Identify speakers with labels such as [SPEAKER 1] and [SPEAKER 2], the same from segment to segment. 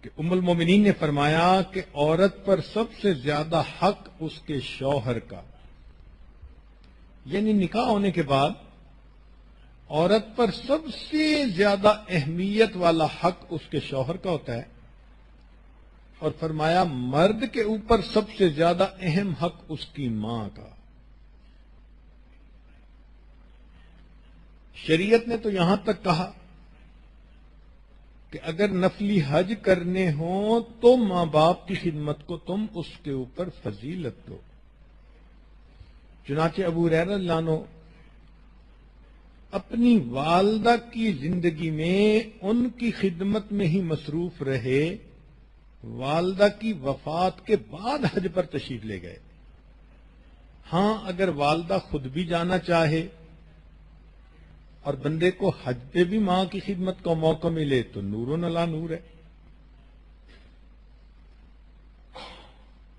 [SPEAKER 1] کہ ام المومنین نے فرمایا کہ عورت پر سب سے زیادہ حق اس کے شوہر کا، یعنی نکاح ہونے کے بعد عورت پر سب سے زیادہ اہمیت والا حق اس کے شوہر کا ہوتا ہے، اور فرمایا مرد کے اوپر سب سے زیادہ اہم حق اس کی ماں کا۔ شریعت نے تو یہاں تک کہا کہ اگر نفلی حج کرنے ہوں تو ماں باپ کی خدمت کو تم اس کے اوپر فضیلت دو۔ چنانچہ ابو ہریرہ رضی اللہ عنہ اپنی والدہ کی زندگی میں ان کی خدمت میں ہی مصروف رہے، والدہ کی وفات کے بعد حج پر تشریف لے گئے۔ ہاں اگر والدہ خود بھی جانا چاہے اور بندے کو حج پہ بھی ماں کی خدمت کا موقع ملے تو نور علی نور ہے۔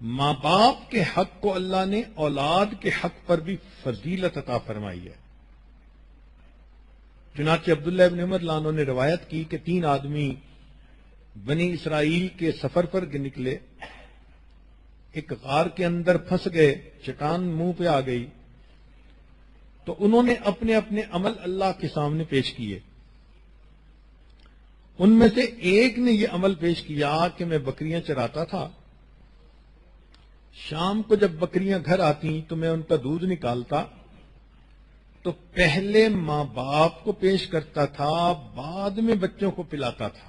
[SPEAKER 1] ماں باپ کے حق کو اللہ نے اولاد کے حق پر بھی فضیلت عطا فرمائی ہے۔ چنانچہ عبداللہ ابن عمر رضی اللہ عنہ نے روایت کی کہ 3 آدمی بنی اسرائیل کے سفر پر نکلے، ایک غار کے اندر پھنس گئے، چٹان منہ پہ آ گئی، تو انہوں نے اپنے اپنے عمل اللہ کے سامنے پیش کیے۔ ان میں سے ایک نے یہ عمل پیش کیا کہ میں بکریاں چراتا تھا، شام کو جب بکریاں گھر آتی تو میں ان کا دودھ نکالتا تو پہلے ماں باپ کو پیش کرتا تھا، بعد میں بچوں کو پلاتا تھا۔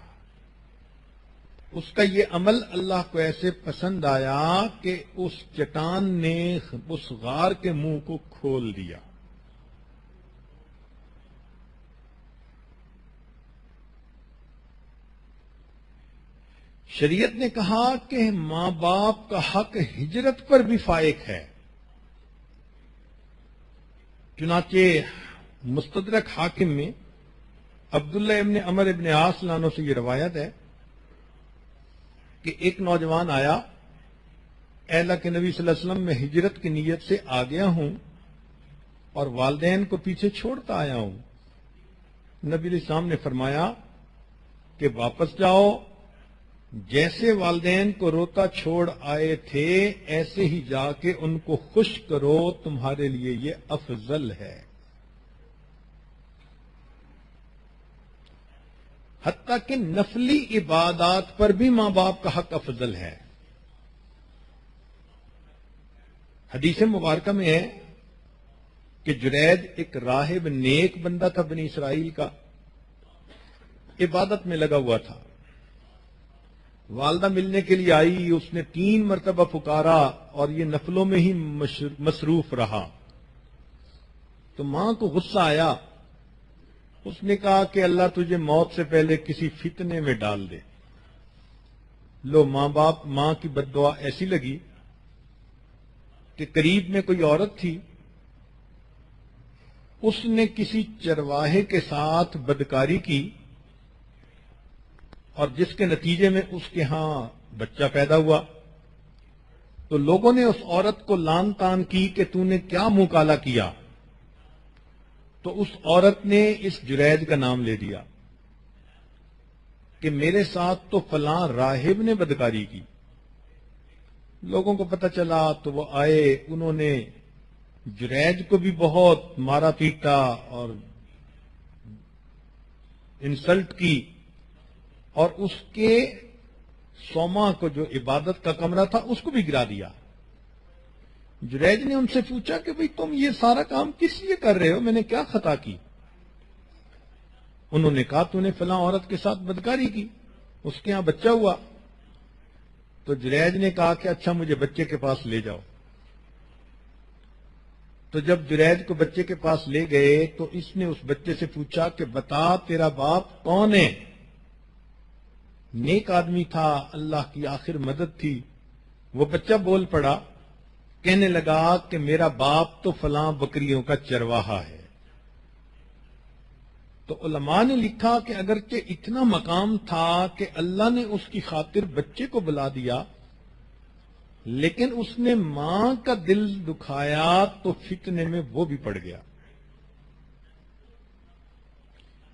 [SPEAKER 1] اس کا یہ عمل اللہ کو ایسے پسند آیا کہ اس چٹان نے اس غار کے منہ کو کھول دیا۔ شریعت نے کہا کہ ماں باپ کا حق ہجرت پر بھی فائق ہے۔ چنانچہ مستدرک حاکم میں عبداللہ ابن عمر ابن عاص رضی اللہ عنہ سے یہ روایت ہے کہ ایک نوجوان آیا، اے اللہ کے نبی صلی اللہ علیہ وسلم میں ہجرت کی نیت سے آ گیا ہوں اور والدین کو پیچھے چھوڑتا آیا ہوں۔ نبی علیہ السلام نے فرمایا کہ واپس جاؤ، جیسے والدین کو روتا چھوڑ آئے تھے ایسے ہی جا کے ان کو خوش کرو، تمہارے لیے یہ افضل ہے۔ حتیٰ کہ نفلی عبادات پر بھی ماں باپ کا حق افضل ہے۔ حدیث مبارکہ میں ہے کہ جریج ایک راہب نیک بندہ تھا بنی اسرائیل کا، عبادت میں لگا ہوا تھا۔ والدہ ملنے کے لیے آئی، اس نے 3 مرتبہ پکارا اور یہ نفلوں میں ہی مصروف رہا، تو ماں کو غصہ آیا۔ اس نے کہا کہ اللہ تجھے موت سے پہلے کسی فتنے میں ڈال دے۔ لو ماں کی بد دعا ایسی لگی کہ قریب میں کوئی عورت تھی، اس نے کسی چرواہے کے ساتھ بدکاری کی اور جس کے نتیجے میں اس کے ہاں بچہ پیدا ہوا، تو لوگوں نے اس عورت کو لان تان کی کہ تو نے کیا منہ کالا کیا، تو اس عورت نے اس جریج کا نام لے دیا کہ میرے ساتھ تو فلاں راہب نے بدکاری کی۔ لوگوں کو پتہ چلا تو وہ آئے، انہوں نے جریج کو بھی بہت مارا پیٹا اور انسلٹ کی، اور اس کے سوما کو جو عبادت کا کمرہ تھا اس کو بھی گرا دیا۔ جریج نے ان سے پوچھا کہ بھئی تم یہ سارا کام کس لیے کر رہے ہو، میں نے کیا خطا کی؟ انہوں نے کہا تو نے فلاں عورت کے ساتھ بدکاری کی، اس کے ہاں بچہ ہوا۔ تو جریج نے کہا کہ اچھا مجھے بچے کے پاس لے جاؤ۔ تو جب جریج کو بچے کے پاس لے گئے تو اس نے اس بچے سے پوچھا کہ بتا تیرا باپ کون ہے؟ نیک آدمی تھا، اللہ کی آخر مدد تھی۔ وہ بچہ بول پڑا، کہنے لگا کہ میرا باپ تو فلاں بکریوں کا چرواہا ہے۔ تو علماء نے لکھا کہ اگرچہ اتنا مقام تھا کہ اللہ نے اس کی خاطر بچے کو بلا دیا، لیکن اس نے ماں کا دل دکھایا تو فتنے میں وہ بھی پڑ گیا۔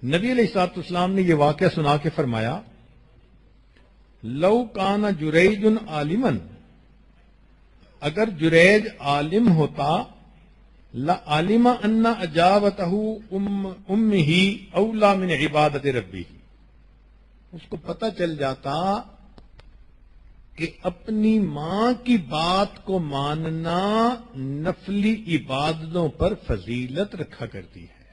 [SPEAKER 1] نبی علیہ الصلوۃ والسلام نے یہ واقعہ سنا کے فرمایا، لو کان جریج عالمن، اگر جریج عالم ہوتا، لعلم ان اجابتہ امہ اولا من عبادت ربہ، اس کو پتہ چل جاتا کہ اپنی ماں کی بات کو ماننا نفلی عبادتوں پر فضیلت رکھا کرتی ہے۔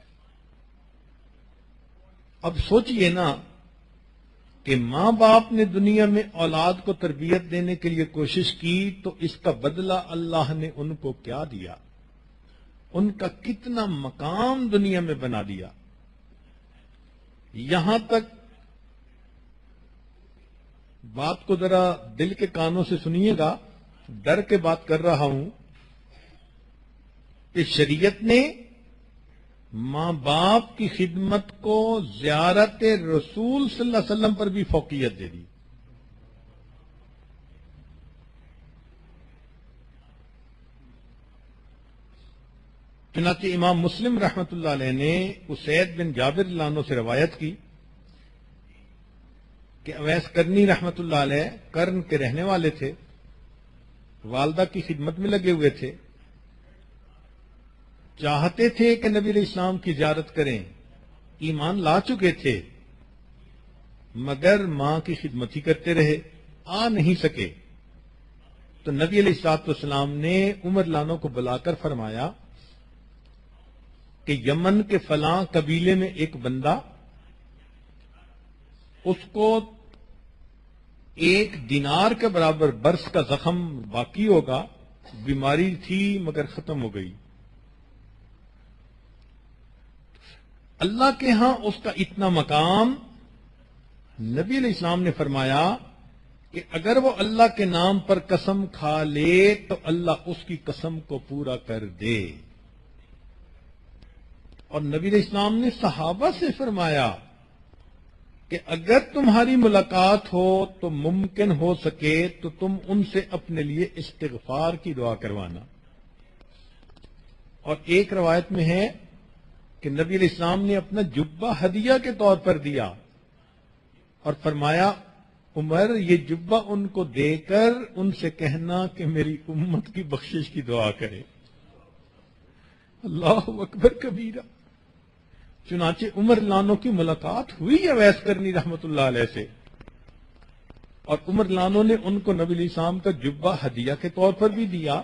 [SPEAKER 1] اب سوچئے نا کہ ماں باپ نے دنیا میں اولاد کو تربیت دینے کے لیے کوشش کی تو اس کا بدلہ اللہ نے ان کو کیا دیا، ان کا کتنا مقام دنیا میں بنا دیا۔ یہاں تک بات کو ذرا دل کے کانوں سے سنیے گا، ڈر کے بات کر رہا ہوں کہ شریعت نے ماں باپ کی خدمت کو زیارت رسول صلی اللہ علیہ وسلم پر بھی فوقیت دے دی۔ چنانچہ امام مسلم رحمۃ اللہ علیہ نے اسید بن جابر اللہ عنہ سے روایت کی کہ اویس کرنی رحمۃ اللہ علیہ کرن کے رہنے والے تھے، والدہ کی خدمت میں لگے ہوئے تھے، چاہتے تھے کہ نبی علیہ السلام کی زیارت کریں، ایمان لا چکے تھے، مگر ماں کی خدمت ہی کرتے رہے، آ نہیں سکے۔ تو نبی علیہ الصلوۃ والسلام نے عمر لانو کو بلا کر فرمایا کہ یمن کے فلاں قبیلے میں ایک بندہ، اس کو 1 دینار کے برابر برس کا زخم باقی ہوگا، بیماری تھی مگر ختم ہو گئی، اللہ کے ہاں اس کا اتنا مقام، نبی علیہ السلام نے فرمایا کہ اگر وہ اللہ کے نام پر قسم کھا لے تو اللہ اس کی قسم کو پورا کر دے۔ اور نبی علیہ السلام نے صحابہ سے فرمایا کہ اگر تمہاری ملاقات ہو تو ممکن ہو سکے تو تم ان سے اپنے لیے استغفار کی دعا کروانا۔ اور ایک روایت میں ہے کہ نبی علیہ السلام نے اپنا جبہ ہدیہ کے طور پر دیا اور فرمایا عمر یہ جبہ ان کو دے کر ان سے کہنا کہ میری امت کی بخشش کی دعا کرے۔ اللہ اکبر کبیرہ۔ چنانچہ عمر لانو کی ملاقات ہوئی اویس کرنی رحمت اللہ علیہ سے، اور عمر لانو نے ان کو نبی علیہ السلام کا جبہ ہدیہ کے طور پر بھی دیا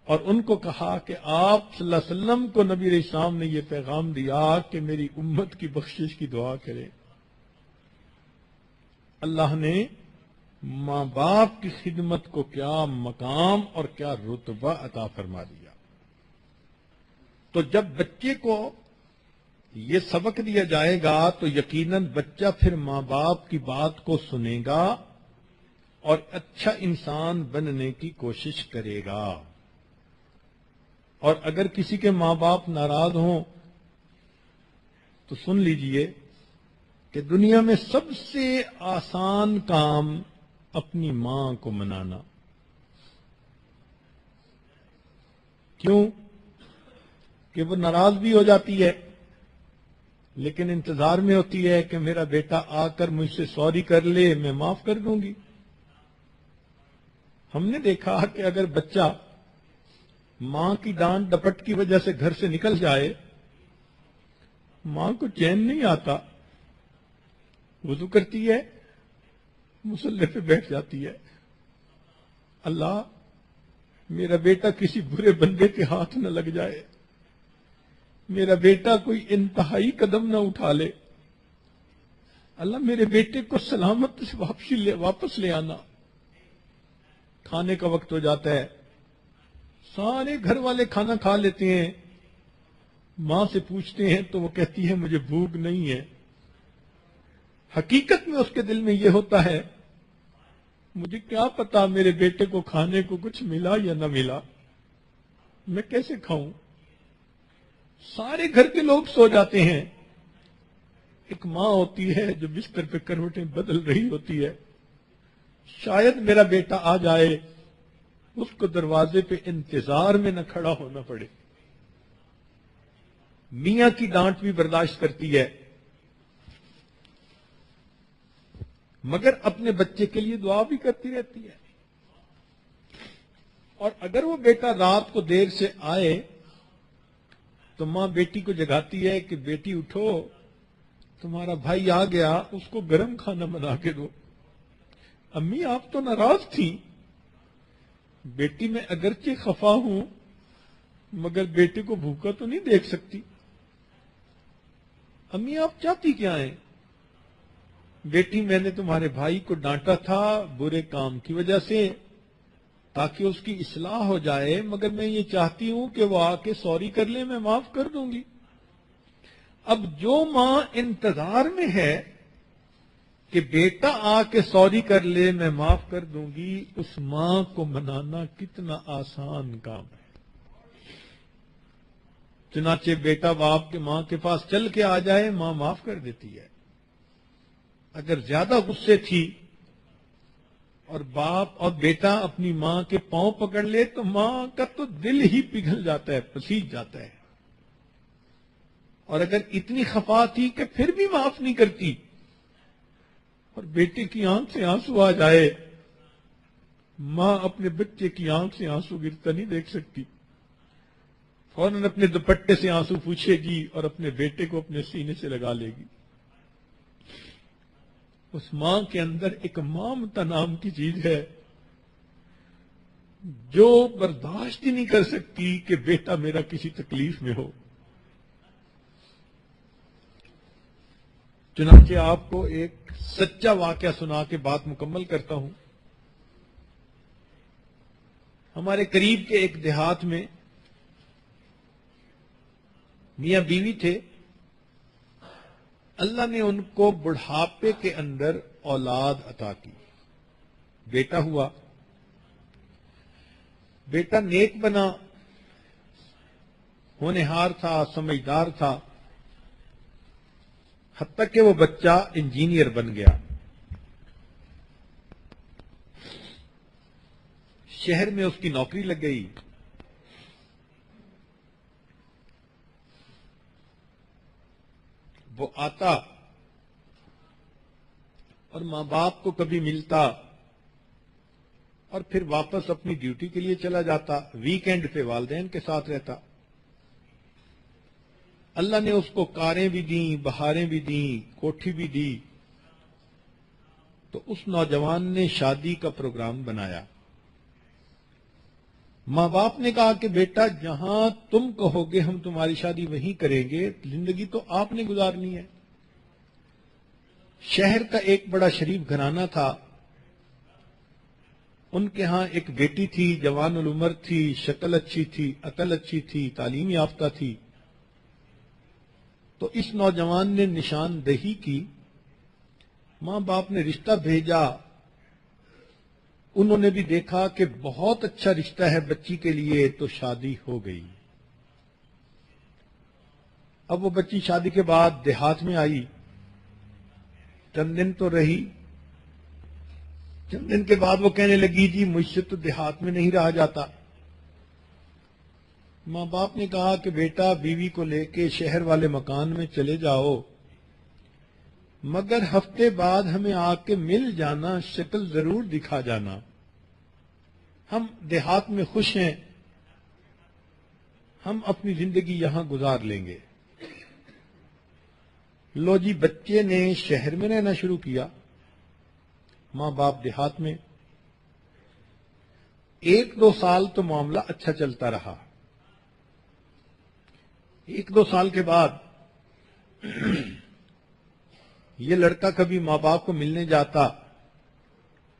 [SPEAKER 1] اور ان کو کہا کہ آپ صلی اللہ علیہ وسلم کو نبی علیہ السلام نے یہ پیغام دیا کہ میری امت کی بخشش کی دعا کرے۔ اللہ نے ماں باپ کی خدمت کو کیا مقام اور کیا رتبہ عطا فرما دیا۔ تو جب بچے کو یہ سبق دیا جائے گا تو یقیناً بچہ پھر ماں باپ کی بات کو سنے گا اور اچھا انسان بننے کی کوشش کرے گا۔ اور اگر کسی کے ماں باپ ناراض ہوں تو سن لیجئے کہ دنیا میں سب سے آسان کام اپنی ماں کو منانا۔ کیوں؟ کہ وہ ناراض بھی ہو جاتی ہے لیکن انتظار میں ہوتی ہے کہ میرا بیٹا آ کر مجھ سے سوری کر لے، میں معاف کر دوں گی۔ ہم نے دیکھا کہ اگر بچہ ماں کی ڈانٹ ڈپٹ کی وجہ سے گھر سے نکل جائے، ماں کو چین نہیں آتا، وضو کرتی ہے، مصلی پہ بیٹھ جاتی ہے، اللہ میرا بیٹا کسی برے بندے کے ہاتھ نہ لگ جائے، میرا بیٹا کوئی انتہائی قدم نہ اٹھا لے، اللہ میرے بیٹے کو سلامت سے واپس لے آنا۔ کھانے کا وقت ہو جاتا ہے، سارے گھر والے کھانا کھا لیتے ہیں، ماں سے پوچھتے ہیں تو وہ کہتی ہے مجھے بھوک نہیں ہے۔ حقیقت میں اس کے دل میں یہ ہوتا ہے مجھے کیا پتا میرے بیٹے کو کھانے کو کچھ ملا یا نہ ملا، میں کیسے کھاؤں؟ سارے گھر کے لوگ سو جاتے ہیں، ایک ماں ہوتی ہے جو بستر پہ کروٹیں بدل رہی ہوتی ہے، شاید میرا بیٹا آ جائے، اس کو دروازے پہ انتظار میں نہ کھڑا ہونا پڑے۔ میاں کی ڈانٹ بھی برداشت کرتی ہے، مگر اپنے بچے کے لیے دعا بھی کرتی رہتی ہے. اور اگر وہ بیٹا رات کو دیر سے آئے تو ماں بیٹی کو جگاتی ہے کہ بیٹی اٹھو، تمہارا بھائی آ گیا، اس کو گرم کھانا بنا کے دو. امی آپ تو ناراض تھی. بیٹی میں اگرچہ خفا ہوں مگر بیٹے کو بھوکا تو نہیں دیکھ سکتی. امی آپ چاہتی کیا ہیں؟ بیٹی میں نے تمہارے بھائی کو ڈانٹا تھا برے کام کی وجہ سے تاکہ اس کی اصلاح ہو جائے، مگر میں یہ چاہتی ہوں کہ وہ آ کے سوری کر لے، میں معاف کر دوں گی. اب جو ماں انتظار میں ہے کہ بیٹا آ کے سوری کر لے میں معاف کر دوں گی، اس ماں کو منانا کتنا آسان کام ہے. چنانچہ بیٹا باپ کے ماں کے پاس چل کے آ جائے، ماں معاف کر دیتی ہے. اگر زیادہ غصے تھی اور باپ اور بیٹا اپنی ماں کے پاؤں پکڑ لے تو ماں کا تو دل ہی پگھل جاتا ہے، پسیج جاتا ہے. اور اگر اتنی خفا تھی کہ پھر بھی معاف نہیں کرتی اور بیٹے کی آنکھ سے آنسو آ جائے، ماں اپنے بچے کی آنکھ سے آنسو گرتا نہیں دیکھ سکتی، فوراً اپنے دوپٹے سے آنسو پوچھے گی اور اپنے بیٹے کو اپنے سینے سے لگا لے گی. اس ماں کے اندر ایک ممتا نام کی چیز ہے جو برداشت ہی نہیں کر سکتی کہ بیٹا میرا کسی تکلیف میں ہو. چنانچہ آپ کو ایک سچا واقعہ سنا کے بات مکمل کرتا ہوں. ہمارے قریب کے ایک دیہات میں میاں بیوی تھے. اللہ نے ان کو بڑھاپے کے اندر اولاد عطا کی، بیٹا ہوا. بیٹا نیک بنا، ہونہار تھا، سمجھدار تھا، حتیٰ کہ وہ بچہ انجینئر بن گیا. شہر میں اس کی نوکری لگ گئی. وہ آتا اور ماں باپ کو کبھی ملتا اور پھر واپس اپنی ڈیوٹی کے لیے چلا جاتا. ویکینڈ پہ والدین کے ساتھ رہتا. اللہ نے اس کو کاریں بھی دیں، بہاریں بھی دیں، کوٹھی بھی دی. تو اس نوجوان نے شادی کا پروگرام بنایا. ماں باپ نے کہا کہ بیٹا جہاں تم کہو گے ہم تمہاری شادی وہیں کریں گے، زندگی تو آپ نے گزارنی ہے. شہر کا ایک بڑا شریف گھرانہ تھا. ان کے ہاں ایک بیٹی تھی، جوان العمر تھی، شکل اچھی تھی، عقل اچھی تھی، تعلیم یافتہ تھی. تو اس نوجوان نے نشاندہی کی. ماں باپ نے رشتہ بھیجا. انہوں نے بھی دیکھا کہ بہت اچھا رشتہ ہے بچی کے لیے، تو شادی ہو گئی. اب وہ بچی شادی کے بعد دیہات میں آئی. چند دن تو رہی. چند دن کے بعد وہ کہنے لگی جی مجھ سے تو دیہات میں نہیں رہا جاتا. ماں باپ نے کہا کہ بیٹا بیوی کو لے کے شہر والے مکان میں چلے جاؤ، مگر ہفتے بعد ہمیں آ کے مل جانا، شکل ضرور دکھا جانا. ہم دیہات میں خوش ہیں، ہم اپنی زندگی یہاں گزار لیں گے. لو جی بچے نے شہر میں رہنا شروع کیا، ماں باپ دیہات میں. 1-2 سال تو معاملہ اچھا چلتا رہا. 1-2 سال کے بعد یہ لڑکا کبھی ماں باپ کو ملنے جاتا.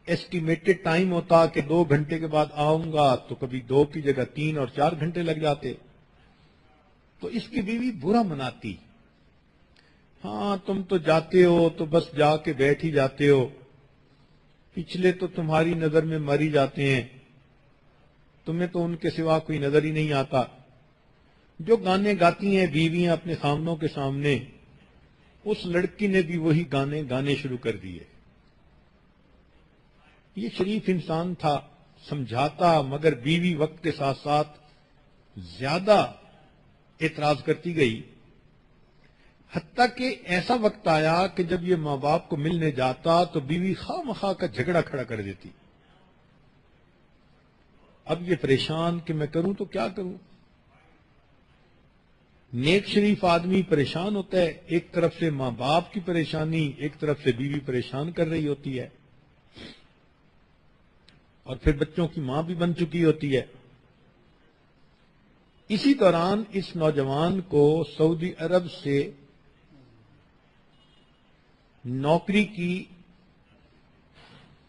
[SPEAKER 1] ایسٹیمیٹڈ ٹائم ہوتا کہ 2 گھنٹے کے بعد آؤں گا، تو کبھی 2 کی جگہ 3 اور 4 گھنٹے لگ جاتے. تو اس کی بیوی برا مناتی. ہاں تم تو جاتے ہو تو بس جا کے بیٹھ ہی جاتے ہو، پچھلے تو تمہاری نظر میں مر ہی جاتے ہیں، تمہیں تو ان کے سوا کوئی نظر ہی نہیں آتا. جو گانے گاتی ہیں بیویاں اپنے خامنوں کے سامنے، اس لڑکی نے بھی وہی گانے گانے شروع کر دیے. یہ شریف انسان تھا، سمجھاتا، مگر بیوی وقت کے ساتھ ساتھ زیادہ اعتراض کرتی گئی. حتیٰ کہ ایسا وقت آیا کہ جب یہ ماں باپ کو ملنے جاتا تو بیوی خواہ مخواہ کا جھگڑا کھڑا کر دیتی. اب یہ پریشان کہ میں کروں تو کیا کروں. نیک شریف آدمی پریشان ہوتا ہے، ایک طرف سے ماں باپ کی پریشانی، ایک طرف سے بیوی پریشان کر رہی ہوتی ہے، اور پھر بچوں کی ماں بھی بن چکی ہوتی ہے. اسی دوران اس نوجوان کو سعودی عرب سے نوکری کی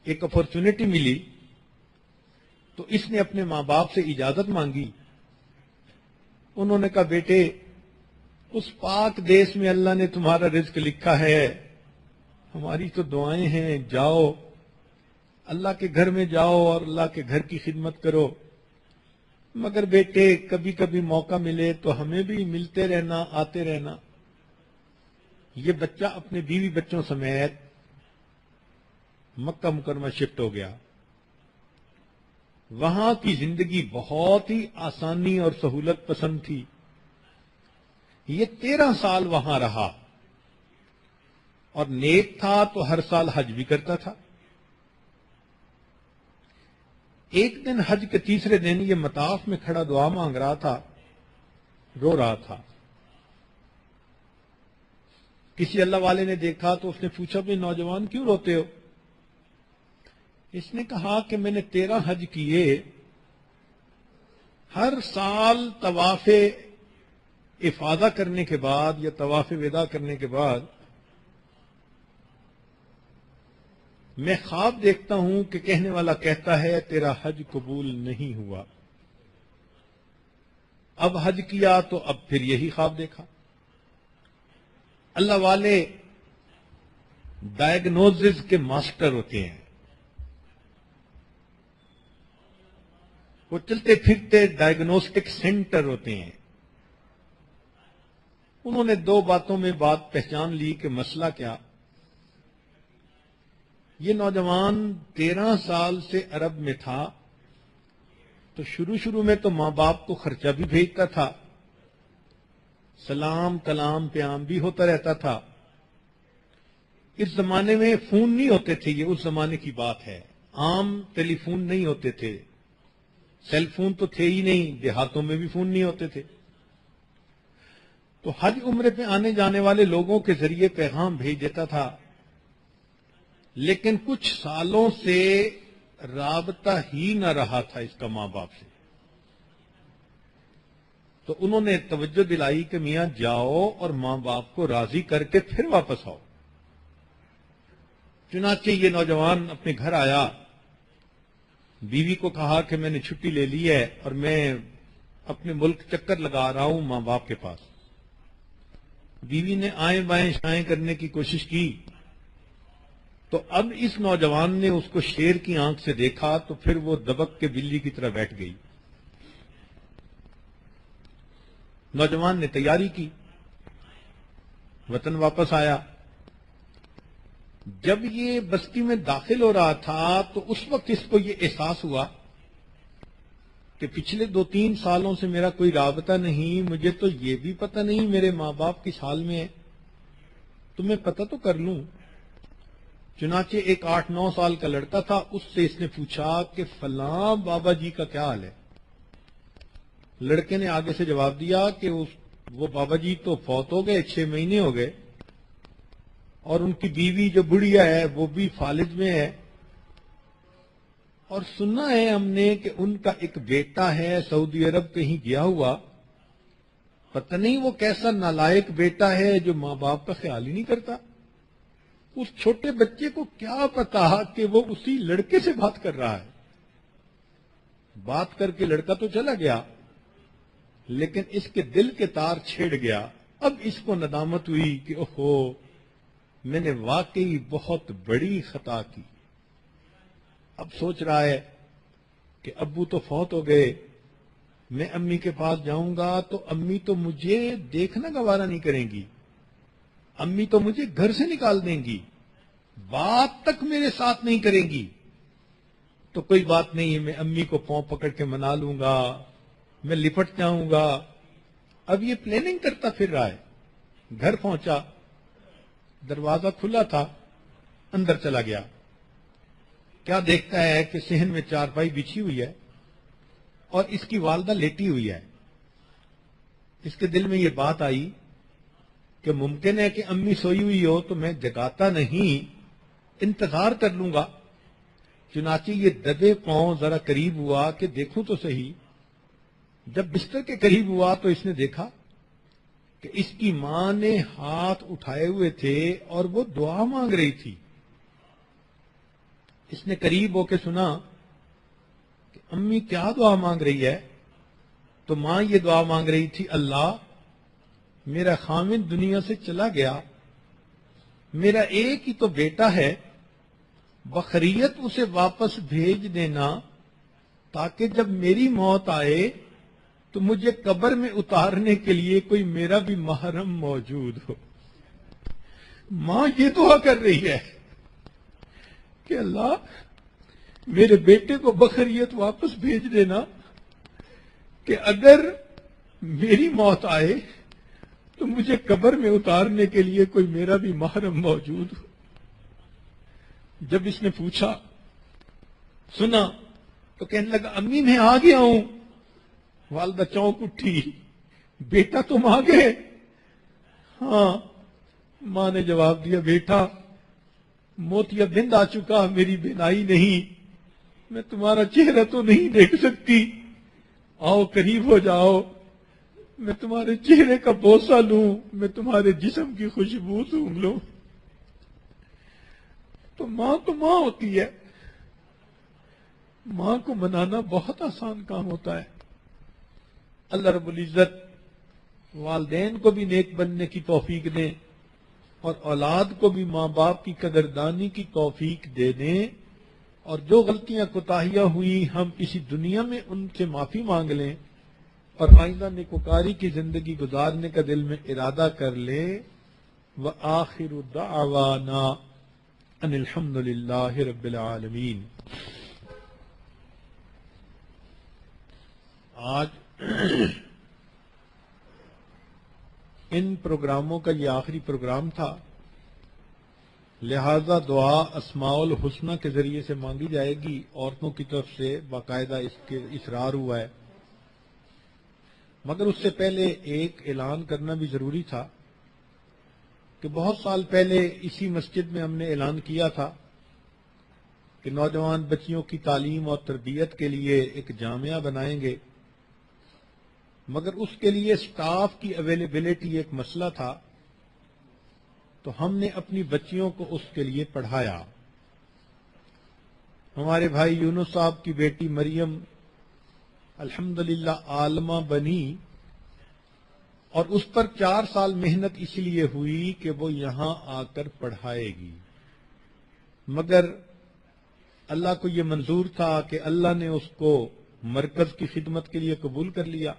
[SPEAKER 1] ایک اپرچونٹی ملی، تو اس نے اپنے ماں باپ سے اجازت مانگی. انہوں نے کہا بیٹے اس پاک دیس میں اللہ نے تمہارا رزق لکھا ہے، ہماری تو دعائیں ہیں، جاؤ اللہ کے گھر میں جاؤ اور اللہ کے گھر کی خدمت کرو، مگر بیٹے کبھی کبھی موقع ملے تو ہمیں بھی ملتے رہنا، آتے رہنا. یہ بچہ اپنے بیوی بچوں سمیت مکہ مکرمہ شفٹ ہو گیا. وہاں کی زندگی بہت ہی آسانی اور سہولت پسند تھی. یہ 13 سال وہاں رہا اور نیک تھا تو ہر سال حج بھی کرتا تھا. ایک دن حج کے تیسرے دن یہ مطاف میں کھڑا دعا مانگ رہا تھا، رو رہا تھا. کسی اللہ والے نے دیکھا تو اس نے پوچھا بھی نوجوان کیوں روتے ہو؟ اس نے کہا کہ میں نے 13 حج کیے، ہر سال طواف افاضہ کرنے کے بعد یا طواف وداع کرنے کے بعد میں خواب دیکھتا ہوں کہ کہنے والا کہتا ہے تیرا حج قبول نہیں ہوا. اب حج کیا تو اب پھر یہی خواب دیکھا. اللہ والے ڈائگنوزز کے ماسٹر ہوتے ہیں، وہ چلتے پھرتے ڈائگنوسٹک سینٹر ہوتے ہیں. انہوں نے 2 باتوں میں بات پہچان لی کہ مسئلہ کیا. یہ نوجوان 13 سال سے عرب میں تھا تو شروع میں تو ماں باپ کو خرچہ بھی بھیجتا تھا، سلام کلام پیام بھی ہوتا رہتا تھا. اس زمانے میں فون نہیں ہوتے تھے، یہ اس زمانے کی بات ہے. عام ٹیلی فون نہیں ہوتے تھے، سیل فون تو تھے ہی نہیں، دیہاتوں میں بھی فون نہیں ہوتے تھے. تو حج عمرے پہ آنے جانے والے لوگوں کے ذریعے پیغام بھیج دیتا تھا، لیکن کچھ سالوں سے رابطہ ہی نہ رہا تھا اس کا ماں باپ سے. تو انہوں نے توجہ دلائی کہ میاں جاؤ اور ماں باپ کو راضی کر کے پھر واپس آؤ. چنانچہ یہ نوجوان اپنے گھر آیا، بیوی کو کہا کہ میں نے چھٹی لے لی ہے اور میں اپنے ملک چکر لگا رہا ہوں ماں باپ کے پاس. بیوی نے آئیں بائیں شائیں کرنے کی کوشش کی تو اب اس نوجوان نے اس کو شیر کی آنکھ سے دیکھا تو پھر وہ دبک کے بلی کی طرح بیٹھ گئی. نوجوان نے تیاری کی، وطن واپس آیا. جب یہ بستی میں داخل ہو رہا تھا تو اس وقت اس کو یہ احساس ہوا کہ پچھلے 2-3 سالوں سے میرا کوئی رابطہ نہیں، مجھے تو یہ بھی پتہ نہیں میرے ماں باپ کس حال میں ہے، تو میں پتہ تو کر لوں. چنانچہ ایک 8-9 سال کا لڑکا تھا، اس سے اس نے پوچھا کہ فلاں بابا جی کا کیا حال ہے. لڑکے نے آگے سے جواب دیا کہ وہ بابا جی تو فوت ہو گئے، 6 مہینے ہو گئے، اور ان کی بیوی جو بڑھیا ہے وہ بھی فالج میں ہے، اور سننا ہے ہم نے کہ ان کا ایک بیٹا ہے سعودی عرب کہیں گیا ہوا، پتہ نہیں وہ کیسا نالائق بیٹا ہے جو ماں باپ کا خیال ہی نہیں کرتا. اس چھوٹے بچے کو کیا پتا کہ وہ اسی لڑکے سے بات کر رہا ہے. بات کر کے لڑکا تو چلا گیا، لیکن اس کے دل کے تار چھیڑ گیا. اب اس کو ندامت ہوئی کہ اوہو میں نے واقعی بہت بڑی خطا کی. اب سوچ رہا ہے کہ ابو تو فوت ہو گئے، میں امی کے پاس جاؤں گا تو امی تو مجھے دیکھنا گوارا نہیں کریں گی، امی تو مجھے گھر سے نکال دیں گی، بات تک میرے ساتھ نہیں کریں گی. تو کوئی بات نہیں ہے، میں امی کو پاؤں پکڑ کے منا لوں گا، میں لپٹ جاؤں گا. اب یہ پلاننگ کرتا پھر رہا ہے. گھر پہنچا، دروازہ کھلا تھا، اندر چلا گیا. کیا دیکھتا ہے کہ صحن میں چارپائی بچھی ہوئی ہے اور اس کی والدہ لیٹی ہوئی ہے. اس کے دل میں یہ بات آئی کہ ممکن ہے کہ امی سوئی ہوئی ہو تو میں جگاتا نہیں، انتظار کر لوں گا. چنانچہ یہ دبے پاؤں ذرا قریب ہوا کہ دیکھوں تو صحیح. جب بستر کے قریب ہوا تو اس نے دیکھا کہ اس کی ماں نے ہاتھ اٹھائے ہوئے تھے اور وہ دعا مانگ رہی تھی. اس نے قریب ہو کے سنا کہ امی کیا دعا مانگ رہی ہے؟ تو ماں یہ دعا مانگ رہی تھی، اللہ میرا خاوند دنیا سے چلا گیا، میرا ایک ہی تو بیٹا ہے، بخیریت اسے واپس بھیج دینا تاکہ جب میری موت آئے تو مجھے قبر میں اتارنے کے لیے کوئی میرا بھی محرم موجود ہو. ماں یہ دعا کر رہی ہے کہ اللہ میرے بیٹے کو بخیریت واپس بھیج دینا کہ اگر میری موت آئے تو مجھے قبر میں اتارنے کے لیے کوئی میرا بھی محرم موجود ہو. جب اس نے پوچھا، سنا، تو کہنے لگا امی میں آ گیا ہوں. والدہ چونک اٹھی، بیٹا تم آ گئے؟ ہاں. ماں نے جواب دیا، بیٹا موتیا بند آ چکا، میری بینائی نہیں، میں تمہارا چہرہ تو نہیں دیکھ سکتی، آؤ قریب ہو جاؤ، میں تمہارے چہرے کا بوسہ لوں، میں تمہارے جسم کی خوشبو سونگھ لوں. تو ماں ہوتی ہے. ماں کو منانا بہت آسان کام ہوتا ہے. اللہ رب العزت والدین کو بھی نیک بننے کی توفیق دیں اور اولاد کو بھی ماں باپ کی قدردانی کی توفیق دے دیں، اور جو غلطیاں کوتاہیاں ہوئی ہم اسی دنیا میں ان سے معافی مانگ لیں اور آئندہ نیکوکاری کی زندگی گزارنے کا دل میں ارادہ کر لیں. وآخر دعوانا ان الحمد للہ رب العالمین. آج ان پروگراموں کا یہ آخری پروگرام تھا، لہذا دعا اسماء الحسنہ کے ذریعے سے مانگی جائے گی. عورتوں کی طرف سے باقاعدہ اس کے اصرار ہوا ہے، مگر اس سے پہلے ایک اعلان کرنا بھی ضروری تھا کہ بہت سال پہلے اسی مسجد میں ہم نے اعلان کیا تھا کہ نوجوان بچیوں کی تعلیم اور تربیت کے لیے ایک جامعہ بنائیں گے، مگر اس کے لیے سٹاف کی اویلیبلٹی ایک مسئلہ تھا. تو ہم نے اپنی بچیوں کو اس کے لیے پڑھایا. ہمارے بھائی یونس صاحب کی بیٹی مریم الحمدللہ عالمہ بنی، اور اس پر 4 سال محنت اس لیے ہوئی کہ وہ یہاں آ کر پڑھائے گی، مگر اللہ کو یہ منظور تھا کہ اللہ نے اس کو مرکز کی خدمت کے لیے قبول کر لیا.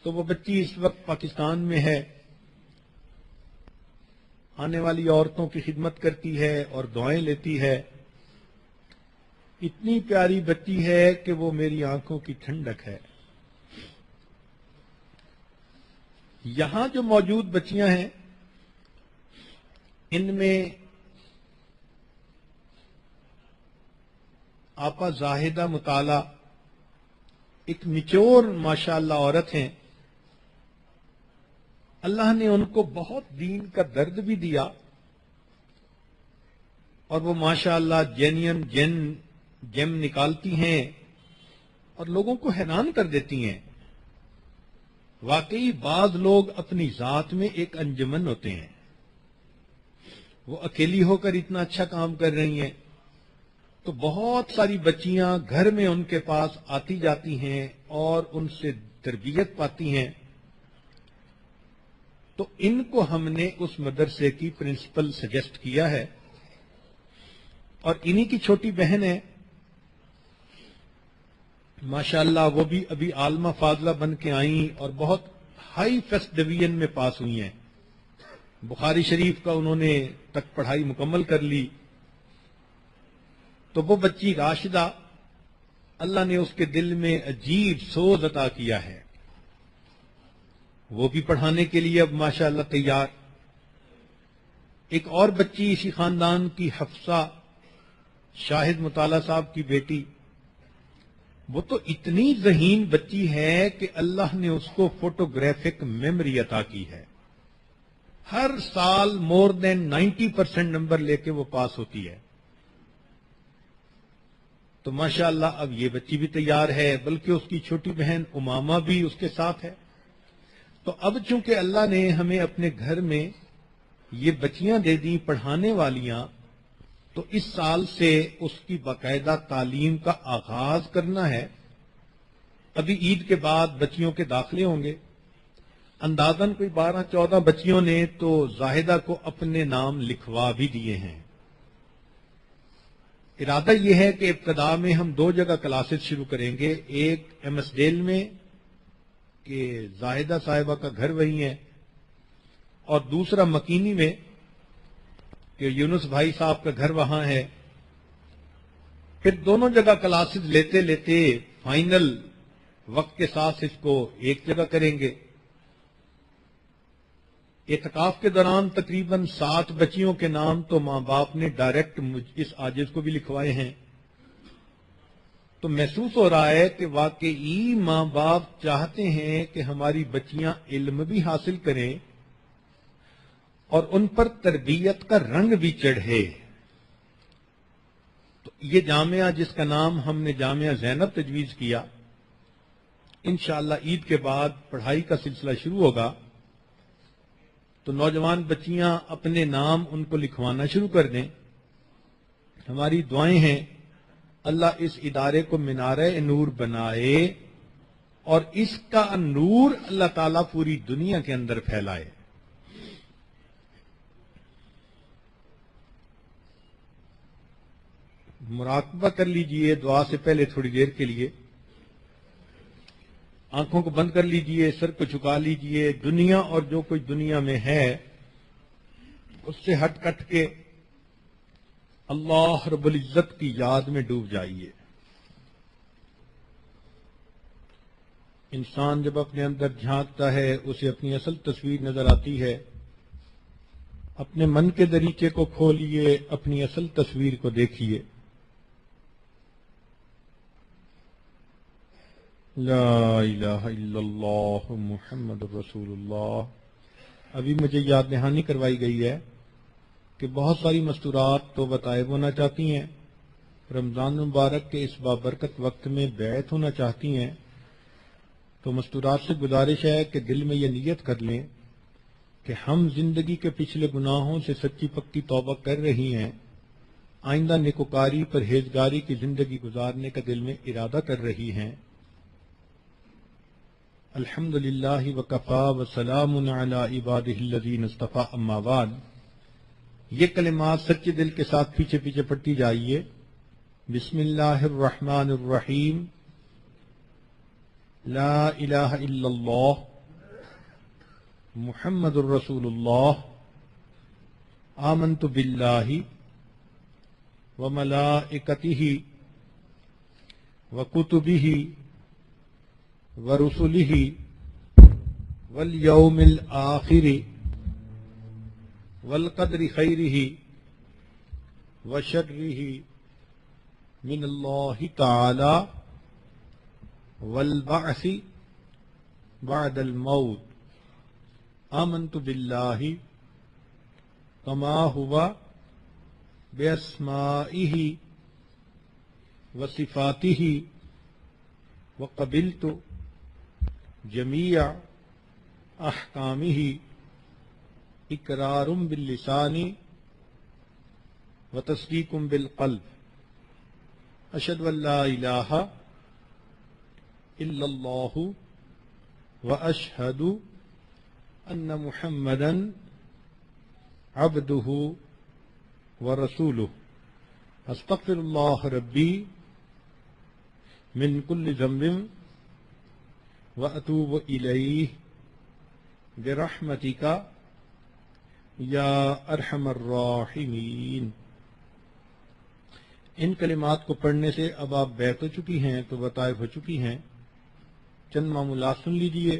[SPEAKER 1] تو وہ بچی اس وقت پاکستان میں ہے، آنے والی عورتوں کی خدمت کرتی ہے اور دعائیں لیتی ہے. اتنی پیاری بچی ہے کہ وہ میری آنکھوں کی ٹھنڈک ہے. یہاں جو موجود بچیاں ہیں ان میں آپا زاہدہ مطالعہ ایک میچور ماشاءاللہ عورت ہیں. اللہ نے ان کو بہت دین کا درد بھی دیا اور وہ ماشاءاللہ جینین جیم نکالتی ہیں اور لوگوں کو حیران کر دیتی ہیں. واقعی بعض لوگ اپنی ذات میں ایک انجمن ہوتے ہیں، وہ اکیلی ہو کر اتنا اچھا کام کر رہی ہیں، تو بہت ساری بچیاں گھر میں ان کے پاس آتی جاتی ہیں اور ان سے تربیت پاتی ہیں. تو ان کو ہم نے اس مدرسے کی پرنسپل سجیسٹ کیا ہے، اور انہی کی چھوٹی بہن ہے ماشاءاللہ، وہ بھی ابھی عالمہ فاضلہ بن کے آئیں اور بہت ہائی فرسٹ ڈویژن میں پاس ہوئی ہیں. بخاری شریف کا انہوں نے تک پڑھائی مکمل کر لی. تو وہ بچی راشدہ، اللہ نے اس کے دل میں عجیب سوز عطا کیا ہے. وہ بھی پڑھانے کے لیے اب ماشاءاللہ تیار. ایک اور بچی اسی خاندان کی حفصہ شاہد مطالعہ صاحب کی بیٹی، وہ تو اتنی ذہین بچی ہے کہ اللہ نے اس کو فوٹوگرافک میموری عطا کی ہے. ہر سال مور دین 90% نمبر لے کے وہ پاس ہوتی ہے. تو ماشاءاللہ اب یہ بچی بھی تیار ہے، بلکہ اس کی چھوٹی بہن امامہ بھی اس کے ساتھ ہے. تو اب چونکہ اللہ نے ہمیں اپنے گھر میں یہ بچیاں دے دی پڑھانے والیاں، تو اس سال سے اس کی باقاعدہ تعلیم کا آغاز کرنا ہے. ابھی عید کے بعد بچیوں کے داخلے ہوں گے. اندازاً کوئی 12-14 بچیوں نے تو زاہدہ کو اپنے نام لکھوا بھی دیے ہیں. ارادہ یہ ہے کہ ابتدا میں ہم 2 جگہ کلاسز شروع کریں گے، ایک ایم ایس ڈیل میں کہ زاہدہ صاحبہ کا گھر وہی ہے، اور دوسرا مکینی میں کہ یونس بھائی صاحب کا گھر وہاں ہے. پھر دونوں جگہ کلاسز لیتے لیتے فائنل وقت کے ساتھ اس کو ایک جگہ کریں گے. اعتکاف کے دوران تقریباً 7 بچیوں کے نام تو ماں باپ نے ڈائریکٹ اس عاجز کو بھی لکھوائے ہیں. تو محسوس ہو رہا ہے کہ واقعی ماں باپ چاہتے ہیں کہ ہماری بچیاں علم بھی حاصل کریں اور ان پر تربیت کا رنگ بھی چڑھے. تو یہ جامعہ جس کا نام ہم نے جامعہ زینب تجویز کیا، انشاءاللہ عید کے بعد پڑھائی کا سلسلہ شروع ہوگا. تو نوجوان بچیاں اپنے نام ان کو لکھوانا شروع کر دیں. ہماری دعائیں ہیں اللہ اس ادارے کو مینارہ نور بنائے اور اس کا نور اللہ تعالیٰ پوری دنیا کے اندر پھیلائے. مراقبہ کر لیجئے دعا سے پہلے تھوڑی دیر کے لیے. آنکھوں کو بند کر لیجئے، سر کو جھکا لیجئے. دنیا اور جو کچھ دنیا میں ہے اس سے ہٹ کٹ کے اللہ رب العزت کی یاد میں ڈوب جائیے. انسان جب اپنے اندر جھانکتا ہے اسے اپنی اصل تصویر نظر آتی ہے. اپنے من کے دریچے کو کھولیے، اپنی اصل تصویر کو دیکھیے. لا الہ الا اللہ محمد رسول اللہ. ابھی مجھے یاد دہانی کروائی گئی ہے کہ بہت ساری مستورات تو بطائب ہونا چاہتی ہیں، رمضان مبارک کے اس بابرکت وقت میں بیعت ہونا چاہتی ہیں. تو مستورات سے گزارش ہے کہ دل میں یہ نیت کر لیں کہ ہم زندگی کے پچھلے گناہوں سے سچی پکی توبہ کر رہی ہیں، آئندہ نیکوکاری پرہیزگاری کی زندگی گزارنے کا دل میں ارادہ کر رہی ہیں. الحمدللہ وکفا وسلام علی عبادہ الذین اصطفیٰ اما بعد. یہ کلمات سچے دل کے ساتھ پیچھے پیچھے پڑھتی جائیے. بسم اللہ الرحمن الرحیم. لا الہ الا اللہ محمد الرسول اللہ. آمنت باللہ وملائکتہ وکتبہ ورسلہ والیوم الآخر والقدر خیرہ وشرہ من اللہ تعالی والبعث بعد الموت. آمنت باللہ کما ہوا باسمائہ وصفاتہ وقبلت جمیع احکامہ اقرار باللسان وتصدیق بالقلب. اشہد ان لا الہ الا اللہ واشہد ان محمدا عبدہ ورسولہ. استغفر اللہ ربی من کل ذنب واتوب الیہ برحمتک یا ارحم الراحمین. ان کلمات کو پڑھنے سے اب آپ بیعت ہو چکی ہیں تو وطائف ہو چکی ہیں. چند معمولات سن لیجئے.